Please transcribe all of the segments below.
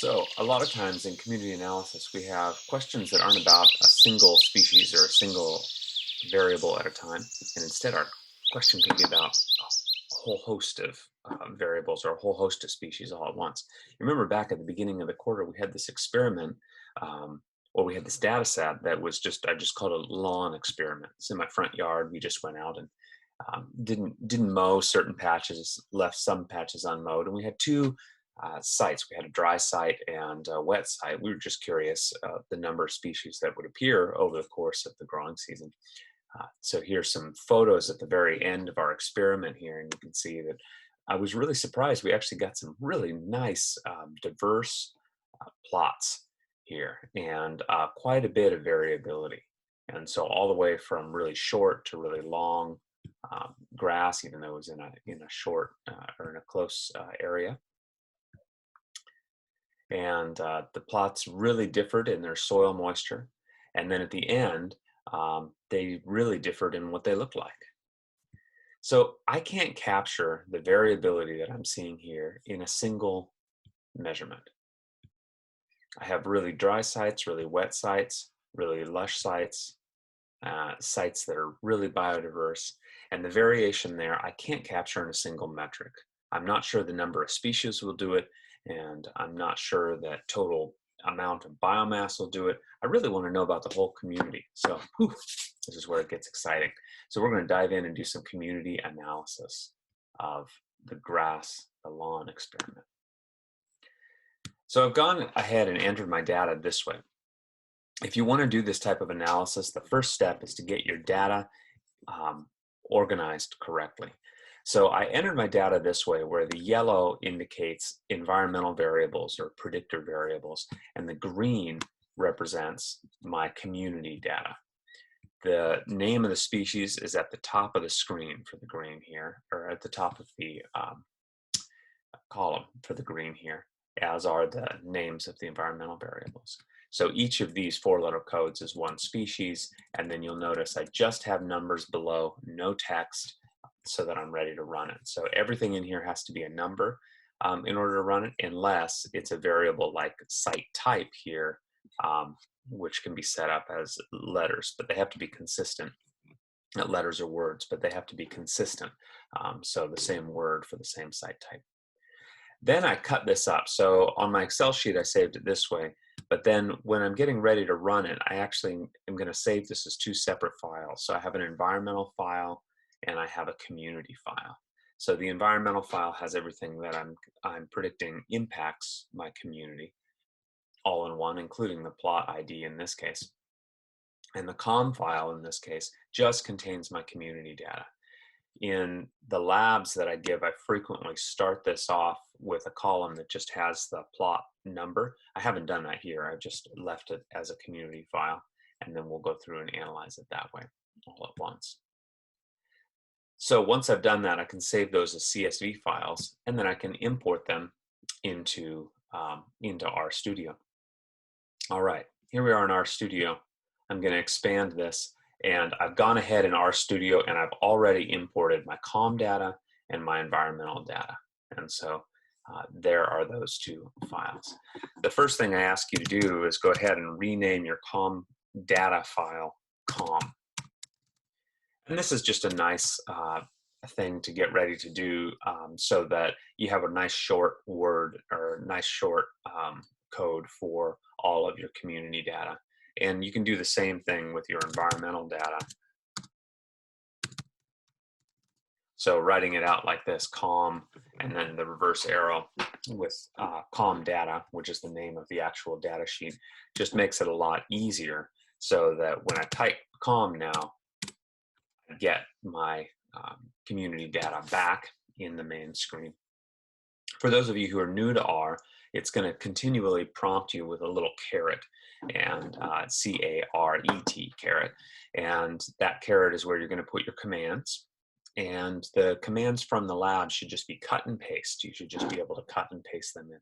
So, a lot of times in community analysis, we have questions that aren't about a single species or a single variable at a time. And instead, our question can be about a whole host of variables or a whole host of species all at once. You remember back at the beginning of the quarter, we had this experiment, um, or we had this data set that was I just called a lawn experiment. It's in my front yard. We just went out and didn't mow certain patches, left some patches unmowed, and we had two sites. We had a dry site and a wet site. We were just curious the number of species that would appear over the course of the growing season. So here's some photos at the very end of our experiment here, and you can see that I was really surprised. We actually got some really nice, diverse plots here, and quite a bit of variability. And so all the way from really short to really long grass, even though it was in a short or in a close area. And the plots really differed in their soil moisture. And then at the end, they really differed in what they looked like. So I can't capture the variability that I'm seeing here in a single measurement. I have really dry sites, really wet sites, really lush sites, sites that are really biodiverse. And the variation there, I can't capture in a single metric. I'm not sure the number of species will do it, and I'm not sure that total amount of biomass will do it. I really want to know about the whole community. So this is where it gets exciting. So we're going to dive in and do some community analysis of the lawn experiment. So I've gone ahead and entered my data this way. If you want to do this type of analysis, the first step is to get your data organized correctly. So I entered my data this way, where the yellow indicates environmental variables or predictor variables, and the green represents my community data. The name of the species is at the top of the screen for the green here, or at the top of the column for the green here, as are the names of the environmental variables. So each of these four-letter codes is one species, and then you'll notice I just have numbers below, no text, so that I'm ready to run it. So everything in here has to be a number in order to run it, unless it's a variable like site type here, which can be set up as letters, but they have to be consistent. Not letters or words, but they have to be consistent. So the same word for the same site type. Then I cut this up. So on my Excel sheet, I saved it this way. But then when I'm getting ready to run it, I actually am going to save this as two separate files. So I have an environmental file and I have a community file. So the environmental file has everything that I'm predicting impacts my community, all in one, including the plot ID in this case. And the COM file in this case just contains my community data. In the labs that I give, I frequently start this off with a column that just has the plot number. I haven't done that here. I've just left it as a community file, and then we'll go through and analyze it that way all at once. So once I've done that, I can save those as CSV files, and then I can import them into RStudio. All right, here we are in RStudio. I'm going to expand this, and I've gone ahead in RStudio and I've already imported my COM data and my environmental data. And so there are those two files. The first thing I ask you to do is go ahead and rename your COM data file COM. And this is just a nice thing to get ready to do so that you have a nice short word or nice short code for all of your community data. And you can do the same thing with your environmental data. So writing it out like this, COM, and then the reverse arrow with COM data, which is the name of the actual data sheet, just makes it a lot easier so that when I type COM now, I get my community data back in the main screen. For those of you who are new to R, it's going to continually prompt you with a little caret, and C-A-R-E-T, caret. And that caret is where you're going to put your commands. And the commands from the lab should just be cut and paste. You should just be able to cut and paste them in.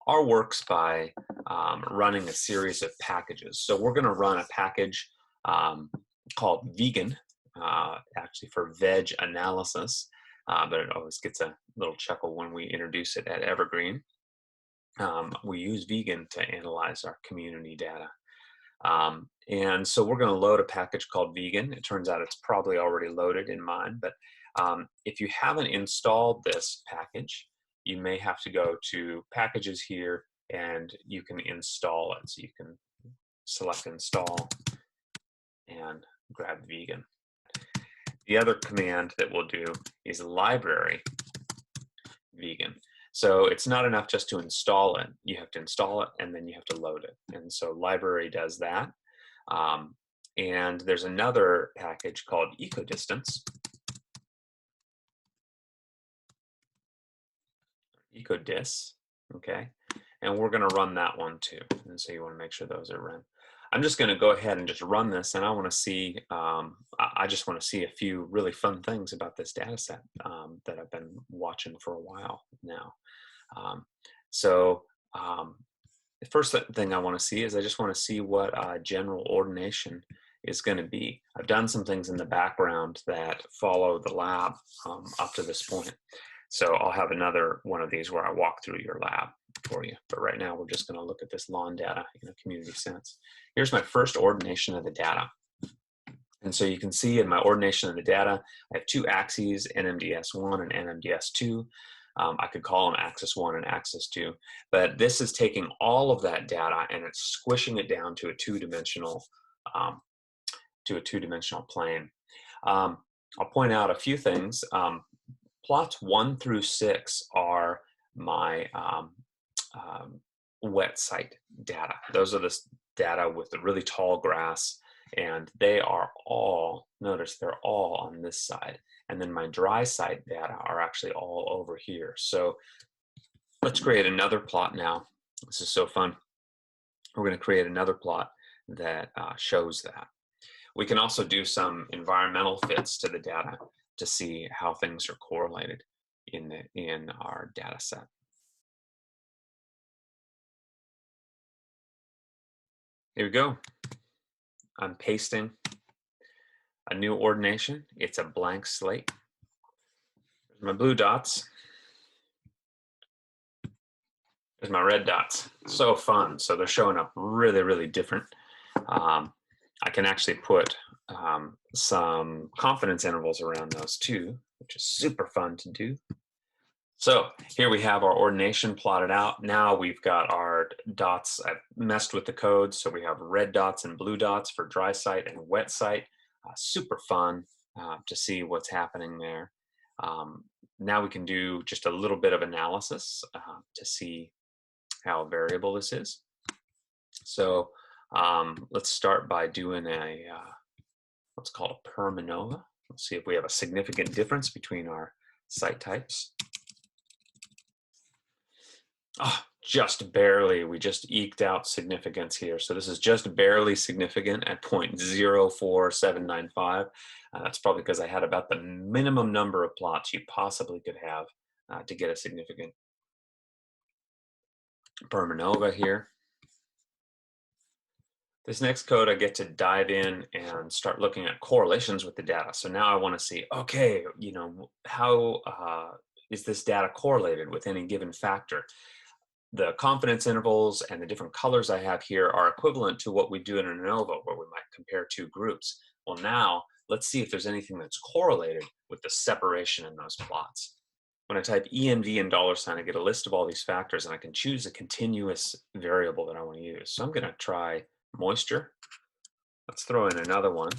R works by running a series of packages. So we're going to run a package called vegan, actually for veg analysis, but it always gets a little chuckle when we introduce it at Evergreen. We use vegan to analyze our community data. And so we're going to load a package called vegan. It turns out it's probably already loaded in mine, but if you haven't installed this package, you may have to go to packages here and you can install it. So you can select install and grab vegan. The other command that we'll do is library vegan. So it's not enough just to install it. You have to install it and then you have to load it. And so library does that. And there's another package called ecodistance. Ecodis, okay? And we're gonna run that one too. And so you wanna make sure those are run. I'm just gonna go ahead and just run this, and I wanna see, I just wanna see a few really fun things about this data set that I've been watching for a while now. The first thing I wanna see is I just wanna see what general ordination is gonna be. I've done some things in the background that follow the lab up to this point. So I'll have another one of these where I walk through your lab for you. But right now we're just going to look at this lawn data in a community sense. Here's my first ordination of the data. And so you can see in my ordination of the data, I have two axes, NMDS1 and NMDS2. I could call them axis 1 and axis 2. But this is taking all of that data and it's squishing it down to a two-dimensional plane. I'll point out a few things. Plots 1 through 6 are my wet site data. Those are the data with the really tall grass, and they are all, notice they're all on this side. And then my dry site data are actually all over here. So let's create another plot now. This is so fun. We're going to create another plot that shows that. We can also do some environmental fits to the data to see how things are correlated in our data set. Here we go. I'm pasting a new ordination. It's a blank slate. There's my blue dots. There's my red dots. So fun. So they're showing up really, really different. I can actually put some confidence intervals around those too, which is super fun to do. So here we have our ordination plotted out. Now we've got our dots. I've messed with the code, so we have red dots and blue dots for dry site and wet site. Super fun to see what's happening there. Now we can do just a little bit of analysis to see how variable this is. So let's start by doing a what's called a permanova. Let's see if we have a significant difference between our site types. Oh, just barely. We just eked out significance here. So this is just barely significant at 0.04795. That's probably because I had about the minimum number of plots you possibly could have to get a significant permanova here. This next code, I get to dive in and start looking at correlations with the data. So now I want to see, okay, you know, how is this data correlated with any given factor? The confidence intervals and the different colors I have here are equivalent to what we do in an ANOVA, where we might compare two groups. Well, now let's see if there's anything that's correlated with the separation in those plots. When I type ENV and $, I get a list of all these factors, and I can choose a continuous variable that I want to use. So I'm going to try moisture. Let's throw in another one.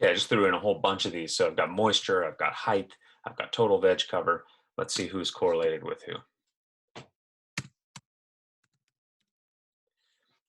Okay, I just threw in a whole bunch of these. So I've got moisture, I've got height, I've got total veg cover. Let's see who's correlated with who.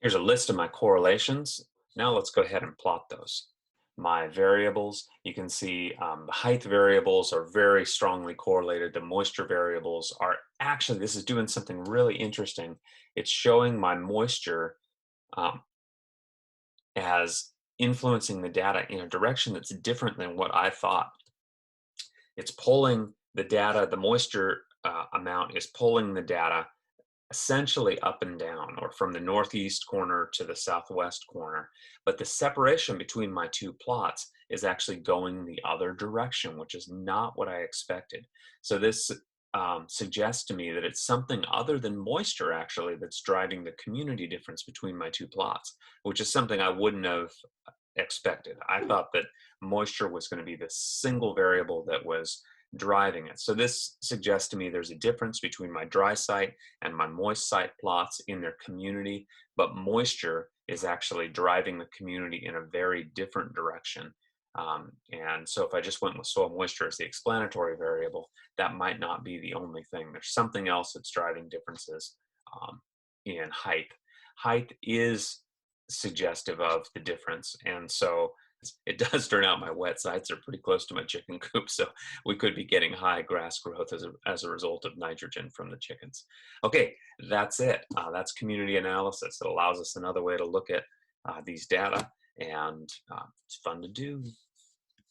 Here's a list of my correlations. Now let's go ahead and plot those. My variables, you can see the height variables are very strongly correlated. The moisture variables are actually, this is doing something really interesting. It's showing my moisture as influencing the data in a direction that's different than what I thought. It's pulling the data, the moisture amount is pulling the data essentially up and down, or from the northeast corner to the southwest corner. But the separation between my two plots is actually going the other direction, which is not what I expected. So this suggests to me that it's something other than moisture actually that's driving the community difference between my two plots, which is something I wouldn't have expected. I thought that moisture was going to be the single variable that was driving it. So this suggests to me there's a difference between my dry site and my moist site plots in their community, but moisture is actually driving the community in a very different direction. And so if I just went with soil moisture as the explanatory variable, that might not be the only thing. There's something else that's driving differences in height. Height is suggestive of the difference. And so it does turn out my wet sites are pretty close to my chicken coop. So we could be getting high grass growth as a result of nitrogen from the chickens. Okay, that's it. That's community analysis. It allows us another way to look at these data, and it's fun to do.